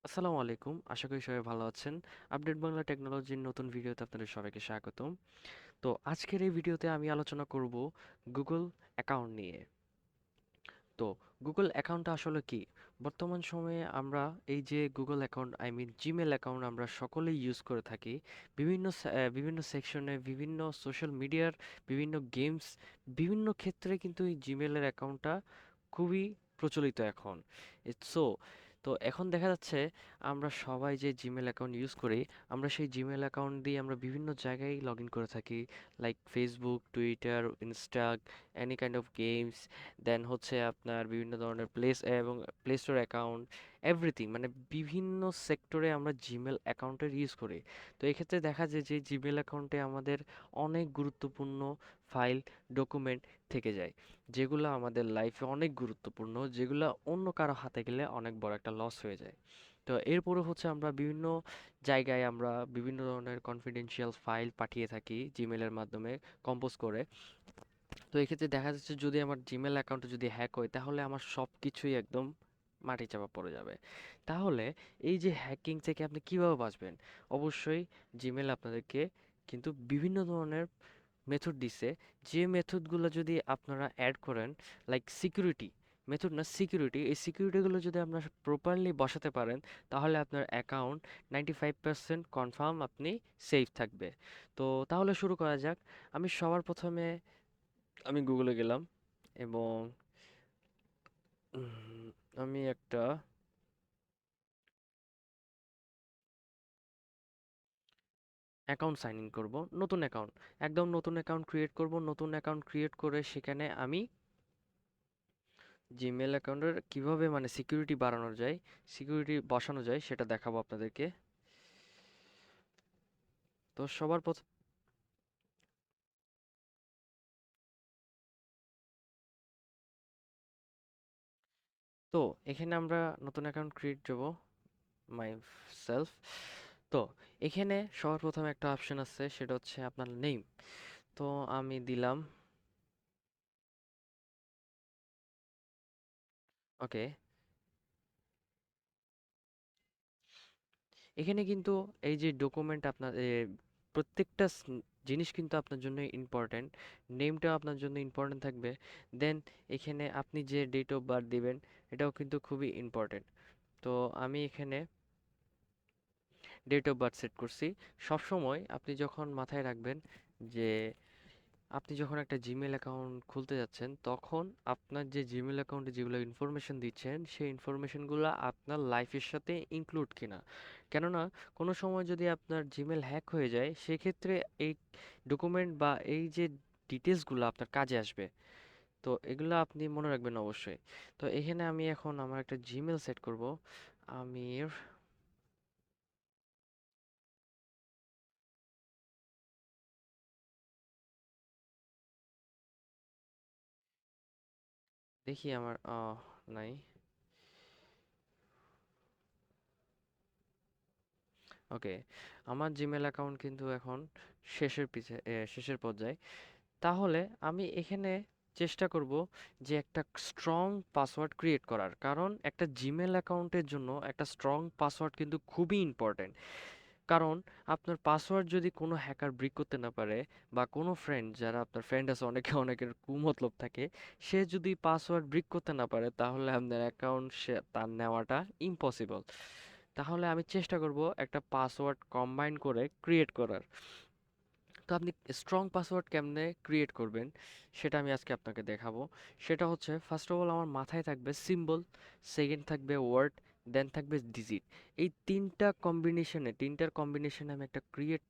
আসসালামু আলাইকুম। আশা করি সবাই ভালো আছেন। আপডেট বাংলা টেকনোলজির নতুন ভিডিওতে আপনাদের সবাইকে স্বাগতম। তো আজকের এই ভিডিওতে আমি আলোচনা করব গুগল অ্যাকাউন্ট নিয়ে। তো গুগল অ্যাকাউন্টটা আসলে কি? বর্তমান সময়ে আমরা এই যে গুগল অ্যাকাউন্ট জিমেল অ্যাকাউন্ট আমরা সকলেই ইউজ করে থাকি। বিভিন্ন সেকশনে, বিভিন্ন সোশ্যাল মিডিয়ার, বিভিন্ন গেমস, বিভিন্ন ক্ষেত্রে কিন্তু এই জিমেলের অ্যাকাউন্টটা খুবই প্রচলিত এখন। সো তো এখন দেখা যাচ্ছে আমরা সবাই যে জিমেল অ্যাকাউন্ট ইউজ করি, আমরা সেই জিমেল অ্যাকাউন্ট দিয়ে আমরা বিভিন্ন জায়গায় লগ ইন করে থাকি, like Facebook, Twitter, Insta, any kind of games, then হচ্ছে আপনার বিভিন্ন ধরনের এবং প্লে স্টোর অ্যাকাউন্ট, এভরিথিং, মানে বিভিন্ন সেক্টরে আমরা জিমেল অ্যাকাউন্টের ইউজ করি। তো এক্ষেত্রে দেখা যায় যে জিমেল অ্যাকাউন্টে আমাদের অনেক গুরুত্বপূর্ণ ফাইল, ডকুমেন্ট থেকে যায়, যেগুলো আমাদের লাইফে অনেক গুরুত্বপূর্ণ, যেগুলো অন্য কারো হাতে গেলে অনেক বড় একটা লস হয়ে যায়। তো এরপরে হচ্ছে আমরা বিভিন্ন জায়গায় আমরা বিভিন্ন ধরনের কনফিডেন্সিয়াল ফাইল পাঠিয়ে থাকি জিমেলের মাধ্যমে কম্পোজ করে। তো এক্ষেত্রে দেখা যাচ্ছে যদি আমার জিমেল অ্যাকাউন্টে যদি হ্যাক হয় তাহলে আমার সব কিছুই একদম মাটি চাপা পড়ে যাবে। তাহলে এই যে হ্যাকিং থেকে আপনি কিভাবে বাঁচবেন? অবশ্যই জিমেল আপনাদেরকে কিন্তু বিভিন্ন ধরনের মেথড দিছে, যে মেথডগুলো যদি আপনারা অ্যাড করেন, লাইক সিকিউরিটি মেথড না, সিকিউরিটি, এই সিকিউরিটিগুলো যদি আপনারা প্রপারলি বসাতে পারেন তাহলে আপনার অ্যাকাউন্ট 95% কনফার্ম আপনি সেফ থাকবে। তো তাহলে শুরু করা যাক। সবার প্রথমে আমি গুগলে গেলাম এবং আমি একটা অ্যাকাউন্ট সাইন ইন করব, নতুন অ্যাকাউন্ট, একদম নতুন অ্যাকাউন্ট ক্রিয়েট করব। নতুন অ্যাকাউন্ট ক্রিয়েট করে সেখানে আমি জিমেল অ্যাকাউন্টের কিভাবে মানে সিকিউরিটি বাড়ানো যায়, সিকিউরিটি বসানো যায় সেটা দেখাবো আপনাদেরকে। তো সবার প্রথম, তো এখানে আমরা নতুন অ্যাকাউন্ট ক্রিয়েট করব, মাই সেলফ। তো এখানে সবার প্রথমে একটা অপশন আছে, সেটা হচ্ছে আপনার নেম। তো আমি দিলাম, ওকে। এখানে কিন্তু এই যে ডকুমেন্ট আপনার প্রত্যেকটা জিনিস কিন্তু আপনার জন্য ইম্পর্ট্যান্ট। নেমটা আপনার জন্য ইম্পর্ট্যান্ট থাকবে। দেন এখানে আপনি যে ডেট অফ বার্থ দিবেন এটাও কিন্তু খুবই ইম্পর্ট্যান্ট। তো আমি এখানে ডেট অফ বার্থ সেট করছি। সবসময় আপনি যখন মাথায় রাখবেন যে আপনি যখন একটা জিমেল অ্যাকাউন্ট খুলতে যাচ্ছেন তখন আপনার যে জিমেল অ্যাকাউন্টে যেগুলো ইনফরমেশন দিচ্ছেন সেই ইনফরমেশনগুলো আপনার লাইফের সাথে ইনক্লুড কিনা। কেননা কোনো সময় যদি আপনার জিমেল হ্যাক হয়ে যায় সেক্ষেত্রে এই ডকুমেন্ট বা এই যে ডিটেলসগুলো আপনার কাজে আসবে। তো এগুলো আপনি মনে রাখবেন অবশ্যই। তো এখানে আমি এখন আমার একটা জিমেল সেট করব। আমির, দেখি আমার নাই। ওকে, আমার জিমেল অ্যাকাউন্ট কিন্তু এখন শেষের পর্যায়ে। তাহলে আমি এখানে চেষ্টা করব যে একটা স্ট্রং পাসওয়ার্ড ক্রিয়েট করার, কারণ একটা জিমেল অ্যাকাউন্টের জন্য একটা স্ট্রং পাসওয়ার্ড কিন্তু খুবই ইম্পর্ট্যান্ট। কারণ আপনার পাসওয়ার্ড যদি কোনো হ্যাকার ব্রেক করতে না পারে, বা কোনো ফ্রেন্ড, যারা আপনার ফ্রেন্ড আছে অনেকে, অনেকের কুমতলব থাকে, সে যদি পাসওয়ার্ড ব্রেক করতে না পারে তাহলে আপনার অ্যাকাউন্ট সে তার নেওয়াটা ইম্পসিবল। তাহলে আমি চেষ্টা করব একটা পাসওয়ার্ড কম্বাইন করে ক্রিয়েট করার। তো আপনি স্ট্রং পাসওয়ার্ড কেমনে ক্রিয়েট করবেন সেটা আমি আজকে আপনাকে দেখাবো। সেটা হচ্ছে, ফার্স্ট অফ অল আমার মাথায় থাকবে সিম্বল, সেকেন্ড থাকবে ওয়ার্ড, দেন থাকবে ডিজিট। এই তিনটার কম্বিনেশনে আমি একটা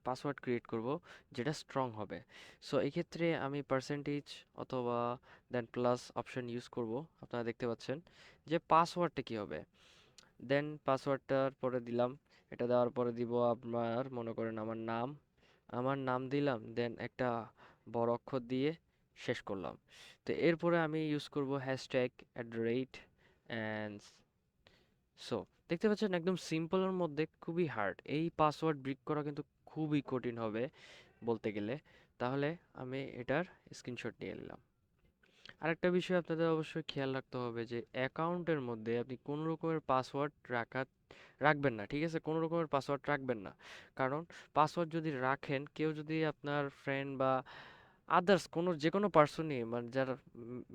পাসওয়ার্ড ক্রিয়েট করব যেটা স্ট্রং হবে। সো এক্ষেত্রে আমি পার্সেন্টেজ অথবা দেন প্লাস অপশন ইউজ করব। আপনারা দেখতে পাচ্ছেন যে পাসওয়ার্ডটা কি হবে। দেন পাসওয়ার্ডটার পরে দিলাম, এটা দেওয়ার পরে দিব আপনার মনে করেন আমার নাম দিলাম, দেন একটা বড় অক্ষর দিয়ে শেষ করলাম। তো এরপরে আমি ইউজ করব হ্যাশট্যাগ @, অ্যান্ড সো দেখতে পাচ্ছেন একদম সিম্পলের মধ্যে খুবই হার্ড। এই পাসওয়ার্ড ব্রেক করা কিন্তু খুবই কঠিন হবে বলতে গেলে। তাহলে আমি এটার স্ক্রিনশট নিয়ে নিলাম। আরেকটা বিষয় আপনাদের অবশ্যই খেয়াল রাখতে হবে যে অ্যাকাউন্টের মধ্যে আপনি কোনো রকমের পাসওয়ার্ড রাখবেন না, ঠিক আছে? কোনো রকমের পাসওয়ার্ড রাখবেন না। কারণ পাসওয়ার্ড যদি রাখেন, কেউ যদি আপনার ফ্রেন্ড বা আদার্স কোনো যেকোনো পার্সনই মানে যার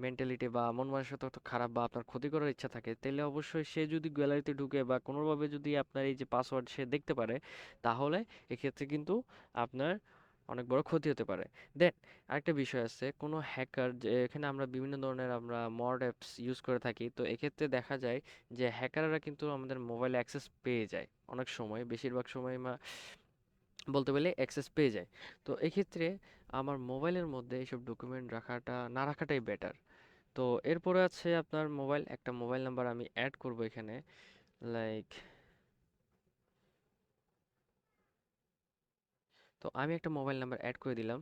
মেন্টালিটি বা মন মানসিকতা খারাপ বা আপনার ক্ষতি করার ইচ্ছা থাকে, তাহলে অবশ্যই সে যদি গ্যালারিতে ঢুকে বা কোনোভাবে যদি আপনার এই যে পাসওয়ার্ড সে দেখতে পারে, তাহলে এক্ষেত্রে কিন্তু আপনার অনেক বড় ক্ষতি হতে পারে। দেন আরেকটা বিষয় আছে, কোনো হ্যাকার, যে এখানে আমরা বিভিন্ন ধরনের আমরা মড অ্যাপস ইউজ করে থাকি, তো এক্ষেত্রে দেখা যায় যে হ্যাকাররা কিন্তু আমাদের মোবাইলে অ্যাক্সেস পেয়ে যায় অনেক সময়, বেশিরভাগ সময় বলতে গেলে অ্যাক্সেস পেয়ে যায়। তো এক্ষেত্রে আমার মোবাইলের মধ্যে এইসব ডকুমেন্ট রাখাটা না রাখাটাই বেটার। তো এরপরে আছে আপনার মোবাইল, একটা মোবাইল নাম্বার আমি অ্যাড করব এখানে, লাইক, তো আমি একটা মোবাইল নাম্বার অ্যাড করে দিলাম।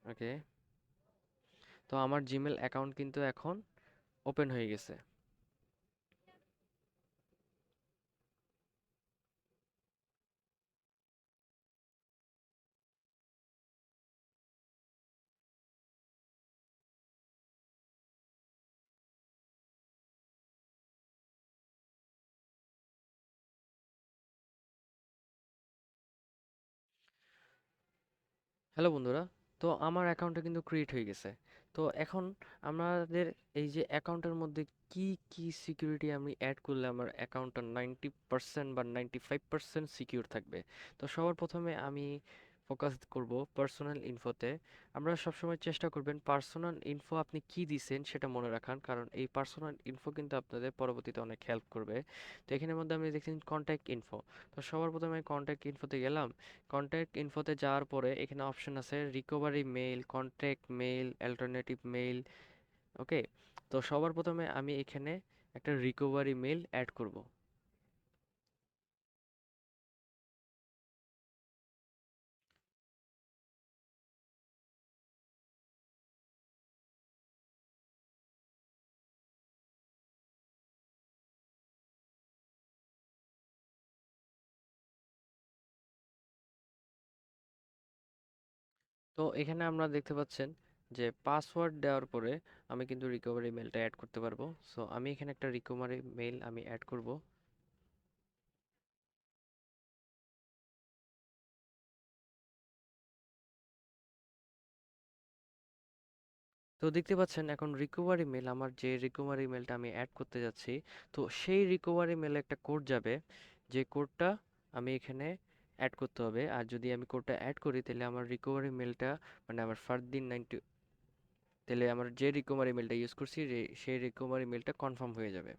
ওকে, তো আমার জিমেল অ্যাকাউন্ট কিন্তু এখন ওপেন হয়ে গেছে। হ্যালো বন্ধুরা, তো আমার অ্যাকাউন্টটা কিন্তু ক্রিয়েট হয়ে গেছে। তো এখন আমাদের এই যে অ্যাকাউন্টের মধ্যে কি কি সিকিউরিটি আমি অ্যাড করলে আমার অ্যাকাউন্টটা 90% বা 95% সিকিউর থাকবে। তো সবার প্রথমে আমি ফোকাস করব পার্সোনাল ইনফোতে। আমরা সবসময় চেষ্টা করবেন পার্সোনাল ইনফো আপনি কি দিছেন সেটা মনে রাখান, কারণ এই পার্সোনাল ইনফো কিন্তু আপনাদের পরবর্তীতে অনেক হেল্প করবে। তো এখানের মধ্যে আপনি দেখছেন কন্ট্যাক্ট ইনফো। তো সবার প্রথমে আমি কন্ট্যাক্ট ইনফোতে গেলাম। কন্ট্যাক্ট ইনফোতে যাওয়ার পরে এখানে অপশন আছে recovery mail, contact mail, alternative mail. Okay, তো সবার প্রথমে আমি এখানে একটা রিকভারি মেইল অ্যাড করব। তো এখানে আমরা দেখতে পাচ্ছেন যে পাসওয়ার্ড দেওয়ার পরে আমি কিন্তু রিকভারি মেইলটা অ্যাড করতে পারবো। সো আমি এখানে একটা রিকভারি মেইল আমি অ্যাড করব। তো দেখতে পাচ্ছেন এখন রিকভারি মেল, আমার যে রিকভারি মেলটা আমি অ্যাড করতে যাচ্ছি, তো সেই রিকভারি মেলে একটা কোড যাবে, যে কোডটা আমি এখানে অ্যাড করতে হবে। আর যদি আমি কোডটা অ্যাড করি তাহলে আমার রিকভারি মেলটা মানে আমার ফারদিন 90, তাহলে আমার যে রিকভারি মেলটা ইউজ করছি সেই রিকভারি মেলটা কনফার্ম হয়ে যাবে।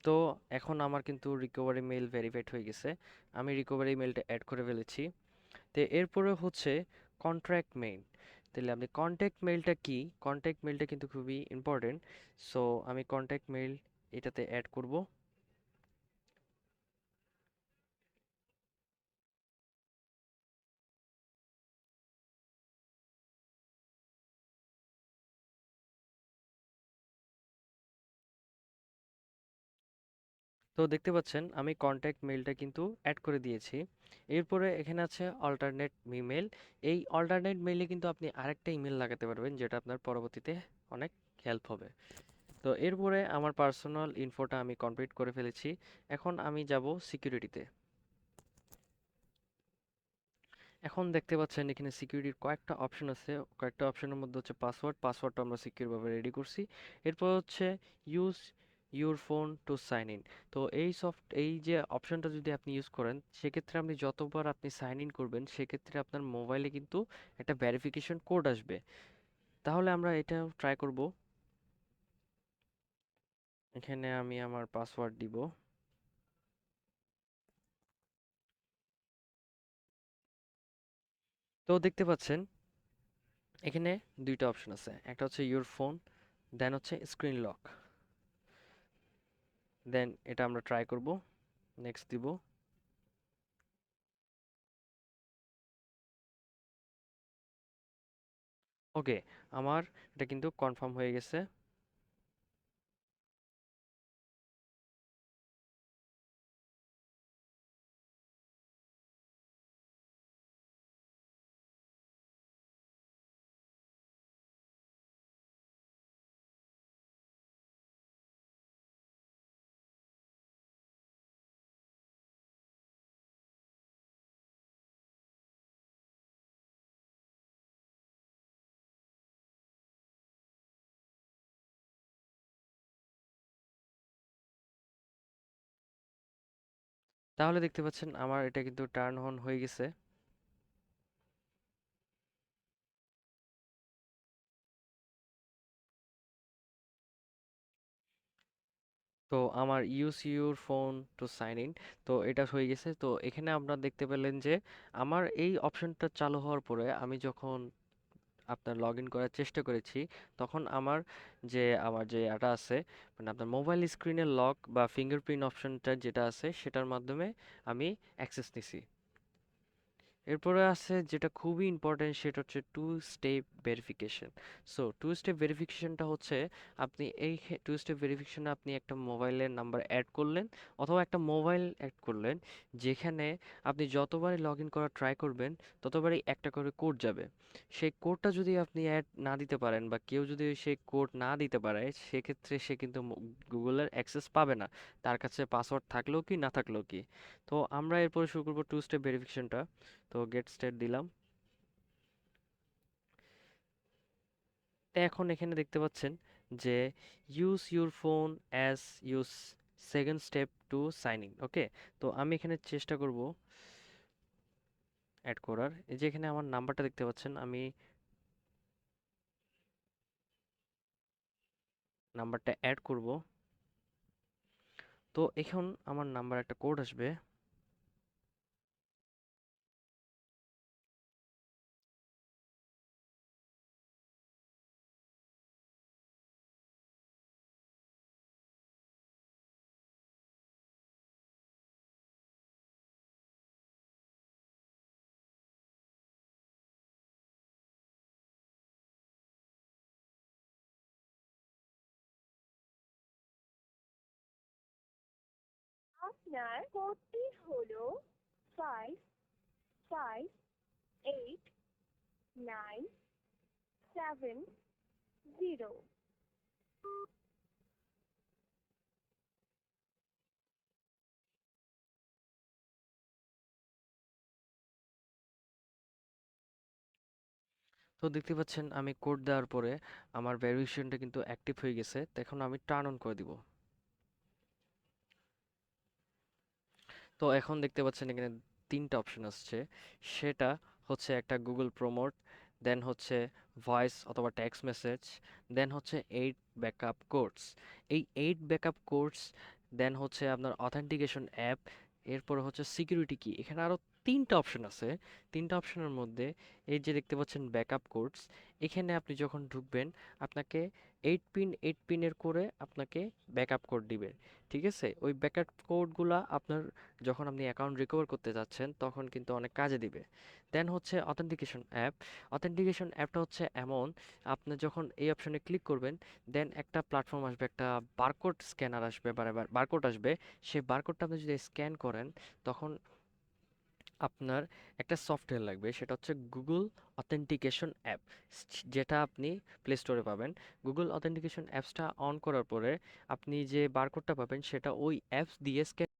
তো এখন আমার কিন্তু রিকভারি মেল ভেরিফাইড হয়ে গেছে, আমি রিকভারি মেলটা অ্যাড করে ফেলেছি। তো এরপরে হচ্ছে কন্ট্রাক্ট মেইল। তাহলে আপনি কন্ট্যাক্ট মেইলটা কি, কন্ট্যাক্ট মেইলটা কিন্তু খুবই ইম্পর্টেন্ট। সো আমি কন্ট্যাক্ট মেইল এটাতে অ্যাড করব। তো দেখতে পাচ্ছেন আমি কন্ট্যাক্ট মেইলটা কিন্তু অ্যাড করে দিয়েছি। এরপরে এখানে আছে অল্টারনেট ইমেল। এই অল্টারনেট মেইলে কিন্তু আপনি আরেকটা ইমেল লাগাতে পারবেন, যেটা আপনার পরবর্তীতে অনেক হেল্প হবে। তো এরপরে আমার পার্সোনাল ইনফোটা আমি কমপ্লিট করে ফেলেছি। এখন আমি যাব সিকিউরিটিতে। এখন দেখতে পাচ্ছেন এখানে সিকিউরিটির কয়েকটা অপশন আছে, কয়েকটা অপশনের মধ্যে হচ্ছে পাসওয়ার্ড, পাসওয়ার্ডটা আমরা সিকিউর ভাবে রেডি করছি। এরপর হচ্ছে use your phone to sign in. তো এই যে অপশনটা যদি আপনি ইউজ করেন, সেক্ষেত্রে আপনি যতবার আপনি সাইন ইন করবেন সেক্ষেত্রে আপনার মোবাইলে কিন্তু একটা ভেরিফিকেশন কোড আসবে। তাহলে আমরা এটা ট্রাই করব। এখানে আমি আমার পাসওয়ার্ড দিব। তো দেখতে পাচ্ছেন এখানে দুইটা অপশন আছে, একটা হচ্ছে ইউর ফোন, দেন হচ্ছে স্ক্রিন লক। দেন এটা আমরা ট্রাই করব, নেক্সট দিব। ওকে, আমার এটা কিন্তু কনফার্ম হয়ে গেছে। তাহলে দেখতে পাচ্ছেন আমার এটা কিন্তু টার্ন অন হয়ে গেছে। তো আমার use your phone to sign in, তো এটা হয়ে গেছে। তো এখানে আপনারা দেখতে পেলেন যে আমার এই অপশনটা চালু হওয়ার পরে আমি যখন আপনার লগ ইন করার চেষ্টা করেছি, তখন আমার যে এটা আছে, মানে আপনার মোবাইল স্ক্রিনের লক বা ফিঙ্গারপ্রিন্ট অপশনটা যেটা আছে সেটার মাধ্যমে আমি অ্যাক্সেস নিছি। এরপরে আছে যেটা খুবই ইম্পর্টেন্ট, সেটা হচ্ছে two step verification. So two step ভেরিফিকেশনটা হচ্ছে আপনি এই টু স্টেপ ভেরিফিকেশনে আপনি একটা মোবাইলের নাম্বার অ্যাড করলেন অথবা একটা মোবাইল অ্যাড করলেন, যেখানে আপনি যতবারই লগ ইন করার ট্রাই করবেন ততবারই একটা করে কোড যাবে। সেই কোডটা যদি আপনি অ্যাড না দিতে পারেন বা কেউ যদি সেই কোড না দিতে পারে, সেক্ষেত্রে সে কিন্তু গুগলের অ্যাক্সেস পাবে না, তার কাছে পাসওয়ার্ড থাকলেও কি না থাকলেও কি। তো আমরা এরপরে শুরু করবো টু স্টেপ ভেরিফিকেশনটা। তো গেট স্টার্ট দিলাম। তো এখন এখানে দেখতে পাচ্ছেন যে use your phone as use second step to sign in. Okay, তো আমি এখানে চেষ্টা করব অ্যাড করার। এই যে এখানে আমার নাম্বারটা দেখতে পাচ্ছেন, আমি নাম্বারটা অ্যাড করব। তো এখন আমার নাম্বার একটা কোড আসবে। আপনার কোডটি হলো 558970। তো দেখতে পাচ্ছেন আমি কোড দেওয়ার পরে আমার ভেরিফিকেশনটা কিন্তু অ্যাক্টিভ হয়ে গেছে। তো এখন আমি টার্ন অন করে দিব। তো এখন দেখতে পাচ্ছেন এখানে ৩ টা অপশন আসছে। সেটা হচ্ছে একটা গুগল প্রমোট, দেন হচ্ছে ভয়েস অথবা টেক্সট মেসেজ, দেন হচ্ছে 8 ব্যাকআপ কোডস। এই 8 ব্যাকআপ কোডস, দেন হচ্ছে আপনার অথেন্টিকেশন অ্যাপ, এরপরে হচ্ছে সিকিউরিটি কি। এখানে আরো ৩ টা অপশন আছে। ৩ টা অপশনের মধ্যে এই যে দেখতে পাচ্ছেন ব্যাকআপ কোডস, এখানে আপনি যখন ঢুকবেন আপনাকে 8 পিনের করে আপনাকে ব্যাকআপ কোড দিবে। ঠিক আছে? ওই ব্যাকআপ কোডগুলা আপনার যখন আপনি অ্যাকাউন্ট রিকভার করতে যাচ্ছেন তখন কিন্তু অনেক কাজে দিবে। দেন হচ্ছে অথেন্টিকেশন অ্যাপ। অথেন্টিকেশন অ্যাপটা হচ্ছে এমন, আপনি যখন এই অপশনে ক্লিক করবেন, দেন একটা প্ল্যাটফর্ম আসবে, একটা বারকোড স্ক্যানার আসবে, বারকোড আসবে। সেই বারকোডটা আপনি যদি স্ক্যান করেন, তখন আপনার একটা সফটওয়্যার লাগবে, সেটা হচ্ছে গুগল অথেন্টিকেশন অ্যাপ, যেটা আপনি প্লে স্টোরে পাবেন। গুগল অথেন্টিকেশন অ্যাপসটা অন করার পরে আপনি যে বারকোডটা পাবেন সেটা ওই অ্যাপস দিয়ে স্ক্যান